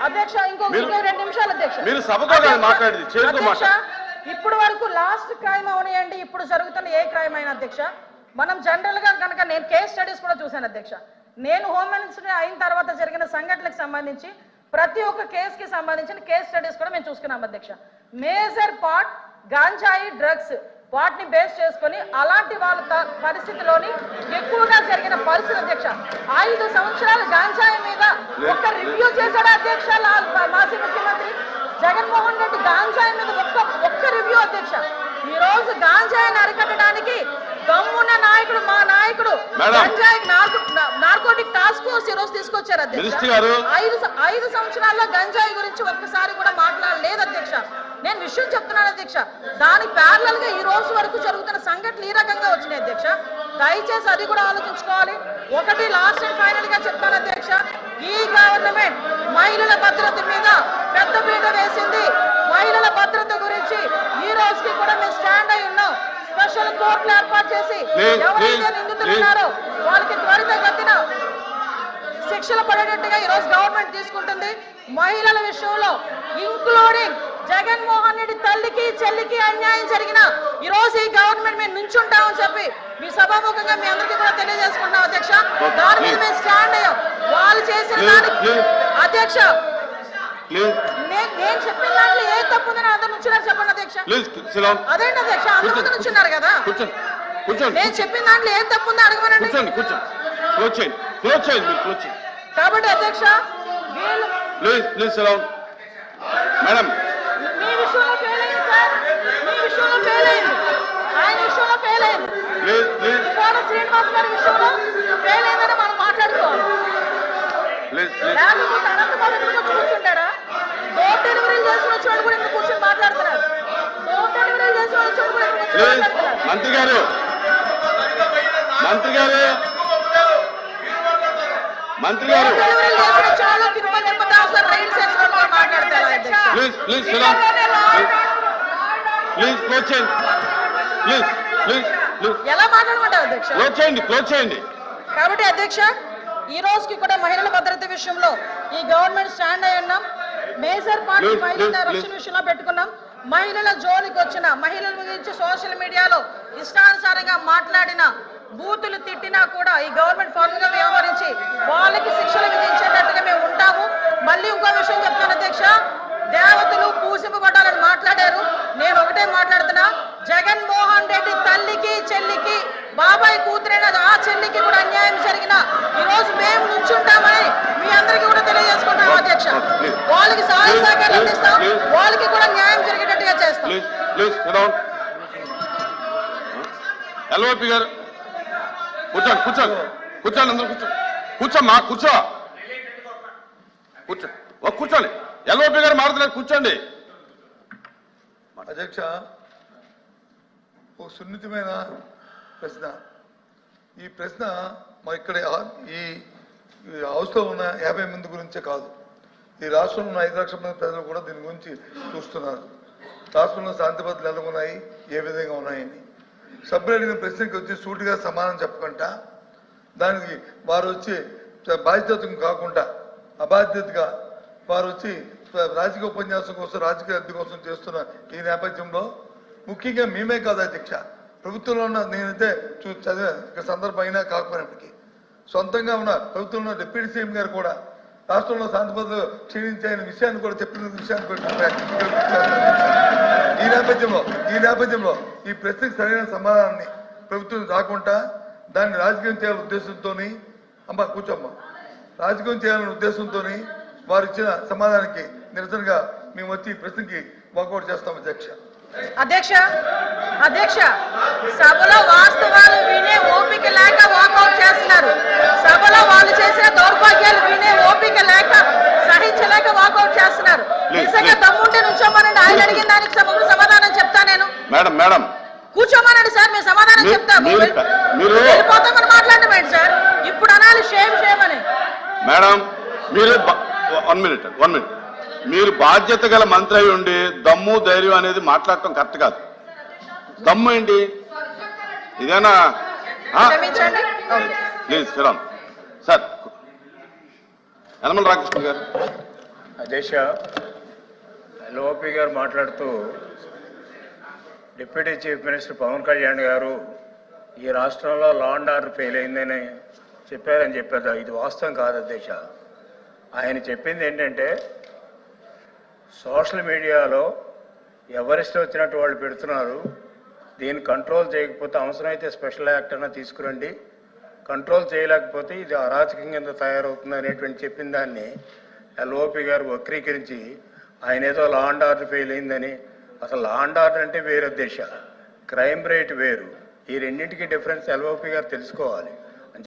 అధ్యక్ష ఇంకో 2 నిమిషాలు అధ్యక్ష. మీరు సభతో మాట్లాడేది అధ్యక్ష ఇప్పుడు వరకు లాస్ట్ క్రైమ్ అవనియండి, ఇప్పుడు జరుగుతున్న ఏ క్రైమ్ అయినా అధ్యక్ష, మనం జనరల్ గా కనుక నేను కేస్ స్టడీస్ కూడా చూశాను అధ్యక్ష. నేను హోమ్ మినిస్టర్ అయిన తర్వాత జరిగిన సంఘటనలకు సంబంధించి ప్రతి ఒక్క కేసుకి సంబంధించిన కేస్ స్టడీస్ కూడా మేము చూసుకున్నాం అధ్యక్ష. మేజర్ పార్ట్ గాంజాయి డ్రగ్స్ వాటిని బేస్ చేసుకొని అలాంటి వాళ్ళ పరిస్థితిలోని ఎక్కువగా జరిగిన పరిస్థితి అధ్యక్ష. 5 సంవత్సరాలు గాంజాయి మీద ఒక్క రివ్యూ చేశాడు అధ్యక్ష మాజీ ముఖ్యమంత్రి జగన్మోహన్ రెడ్డి. గాంజాయి మీద ఒక్క రివ్యూ అధ్యక్ష. ఈ రోజు గాంజాయిని అరికట్టడానికి దమ్మున్న నాయకుడు మా నాయకుడు గాంజాయి నార్కోటిక్ టాస్క్ ఫోర్స్ ఈ రోజు తీసుకొచ్చారు అధ్యక్ష. 5 సంవత్సరాల్లో గంజాయి గురించి ఒక్కసారి కూడా మాట్లాడలేదు అధ్యక్ష. నేను విషయం చెప్తున్నాను అధ్యక్ష. దానికి ప్యారలల్ గా ఈ రోజు వరకు జరుగుతున్న సంఘటనలు ఈ రకంగా వచ్చినాయి అధ్యక్ష. దయచేసి అది కూడా ఆలోచించుకోవాలి. ఒకటి లాస్ట్ అండ్ ఫైనల్ గా చెప్తాను అధ్యక్ష, ఈ గవర్నమెంట్ మహిళల భద్రత మీద పెద్ద పీట వేసింది. మహిళల భద్రత గురించి ఈ రోజుకి కూడా మేము స్టాండ్ అయి ఉన్నాం. స్పెషల్ కోర్టులు ఏర్పాటు చేసి ఎవరైతే నిందితులు ఉన్నారో వాళ్ళకి త్వరితగతిన శిక్షలు పడేటట్టుగా ఈ రోజు గవర్నమెంట్ తీసుకుంటుంది. మహిళల విషయంలో ఇంక్లూడింగ్ జగన్మోహన్ రెడ్డి తల్లికి చెల్లికి అన్యాయం జరిగిన ఈ రోజు ఈ గవర్నమెంట్ మేము నుంచుంటామని చెప్పి మీ సభాముఖంగా మీ అందరికీ కూడా తెలియజేసుకుంటాం అధ్యక్ష. దాని మీద మేము స్టాండ్ అయ్యాం. వాళ్ళు చేసిన దానికి అధ్యక్ష నేను చెప్పిన దాంట్లో ఏ తప్పు ఉందని అందరు నుంచున్నారు చెప్పండి అధ్యక్ష. అదేంటి అధ్యక్ష అందరూ నుంచున్నారు కదా, నేను చెప్పిన దాంట్లో ఏ తప్పు ఉందో అడగమనండి. కాబట్టి అధ్యక్ష మేడం మీ విషయంలో ఫెయిల్ అయింది సార్, మీ విషయంలో ఫెయిల్ అయింది, ఆయన విషయంలో ఫెయిల్ అయింది, కోట శ్రీనివాస్ గారి విషయంలో ఫెయిల్ అయిందని మనం మాట్లాడుకోవాలి. లేకపోతే అనంతబాబు ఎక్కడికి కూర్చుంటాడా? డోర్ డెలివరీ చేసిన వచ్చి కూడా ఇక్కడ కూర్చొని మాట్లాడుతున్నారు. డోర్ డెలివరీ చేసిన వచ్చి కూడా ఇక్కడ కూర్చొని మాట్లాడుతున్నారు. మంత్రి గారు డెలివరీ చేసిన చాలా తిరుమల తిరుపతి రైలు స్టేషన్ కూడా మాట్లాడతారు. ఎలా మాట్లాడమంటారు అధ్యక్ష? క్లోజ్ చేయండి. కాబట్టి అధ్యక్ష ఈ రోజుకి కూడా మహిళల భద్రత విషయంలో ఈ గవర్నమెంట్ స్టాండ్ అయి ఉన్నాం. మేజర్ పార్టీ మహిళల రక్షణ విషయంలో పెట్టుకున్నాం. మహిళల జోలికి వచ్చిన మహిళల గురించి సోషల్ మీడియాలో ఇష్టానుసారంగా మాట్లాడిన బూతులు తిట్టినా కూడా ఈ గవర్నమెంట్ ఫార్మ్ గా వ్యవహరించి వాళ్ళకి శిక్షలు విధించేటట్టుగా మేము ఉంటాము. మళ్ళీ ఇంకో విషయం చెప్తాను అధ్యక్ష, దేవతలు పూజింపబడాలని మాట్లాడారు. నేను ఒకటే మాట్లాడుతున్నా, జగన్మోహన్ రెడ్డి తల్లికి చెల్లికి బాబాయ్ కూతురైన ఆ చెల్లికి కూడా అన్యాయం జరిగిన ఈ రోజు మేము నుంచుంటామని మీ అందరికీ కూడా తెలియజేసుకుంటాం అధ్యక్ష. వాళ్ళకి సహాయ సహకారం అందిస్తాం, వాళ్ళకి కూడా న్యాయం జరిగేటట్టుగా చేస్తాం. ఎల్ఓపి గారు కూర్చోండి అందరూ కూర్చోండి. ఎల్ఓపి గారు మారుతున్నారు, కూర్చోండి. అధ్యక్ష ఒక సున్నితమైన ప్రశ్న. ఈ ప్రశ్న మా ఇక్కడ ఈ హౌస్లో ఉన్న 50 మంది గురించే కాదు, ఈ రాష్ట్రంలో ఉన్న 5 లక్షల మంది ప్రజలు కూడా దీని గురించి చూస్తున్నారు. రాష్ట్రంలో శాంతి భద్రతలు ఎలా ఉన్నాయి, ఏ విధంగా ఉన్నాయని. సభ్యులు అడిగిన ప్రశ్నకి వచ్చి సూటిగా సమాధానం చెప్పకుండా దానికి వారు వచ్చి బాధ్యత కాకుండా అబాధ్యతగా వారు వచ్చి రాజకీయ ఉపన్యాసం కోసం రాజకీయ లబ్ధి కోసం చేస్తున్న ఈ నేపథ్యంలో ముఖ్యంగా మేమే కాదు అధ్యక్ష, ప్రభుత్వంలో ఉన్న నేనైతే చదివే సందర్భం అయినా కాకపోయినప్పటికీ సొంతంగా ఉన్న ప్రభుత్వంలో డిప్యూటీ సీఎం గారు కూడా రాష్ట్రంలో శాంతి భద్రతలు క్షీణించే విషయాన్ని కూడా చెప్పిన విషయాన్ని కూడా ఈ నేపథ్యంలో ఈ ప్రశ్నకు సరైన సమాధానాన్ని ప్రభుత్వం రాకుండా దాన్ని రాజకీయం చేయాలనే ఉద్దేశంతో కూర్చోమ్మా రాజకీయం చేయాలనే ఉద్దేశంతో వారు ఇచ్చిన సమాధానానికి నిరసనగా మేము వచ్చి ఈ ప్రశ్నకి వాకౌట్ చేస్తాం అధ్యక్ష సభలో వాస్తవాలు వినే ఓపిక లేక వాకౌట్ చేస్తున్నారు. సభలో వాళ్ళు చేసిన దౌర్భాగ్యాలు వినే ఓపిక లేక సహించలేక వాకౌట్ చేస్తున్నారు. నిజంగా దమ్ముంటే నుంచోమనండి, ఆయన అడిగిన దానికి సమాధానం చెప్తా. నేను మేడం కూర్చోమనండి సార్, మేము సమాధానం చెప్తాము. వెళ్ళిపోతామని మాట్లాడటం ఏంటి సార్? ఇప్పుడు అనాలి షేమ్ అని. మేడం మీరు 1 మినిట్ మీరు బాధ్యత గల మంత్రి అయి ఉండి దమ్ము ధైర్యం అనేది మాట్లాడటం కరెక్ట్ కాదు. దమ్ము ఏంటి ఇదేనా? ప్లీజ్ సార్ యనమల రామకృష్ణ గారు. దేశ ఎల్ఓపి గారు మాట్లాడుతూ deputy chief minister Pavan Kalyan గారు ఈ రాష్ట్రంలో లా అండ్ ఆర్డర్ ఫెయిల్ అయిందని చెప్పారని చెప్పారు. ఇది వాస్తవం కాదు దేశ. ఆయన చెప్పింది ఏంటంటే సోషల్ మీడియాలో ఎవరిష్టం వచ్చినట్టు వాళ్ళు పెడుతున్నారు, దీన్ని కంట్రోల్ చేయకపోతే అవసరమైతే స్పెషల్ యాక్ట్ అన్నా తీసుకురండి, కంట్రోల్ చేయలేకపోతే ఇది అరాచకం కింద తయారవుతుంది అనేటువంటి చెప్పిన దాన్ని ఎల్ఓపి గారు వక్రీకరించి ఆయన ఏదో లా అండ్ ఆర్డర్ ఫెయిల్ అయిందని. అసలు లా అండ్ ఆర్డర్ అంటే వేరే దేశ, క్రైమ్ రేట్ వేరు. ఈ రెండింటికి డిఫరెన్స్ ఎల్ఓపి గారు తెలుసుకోవాలి.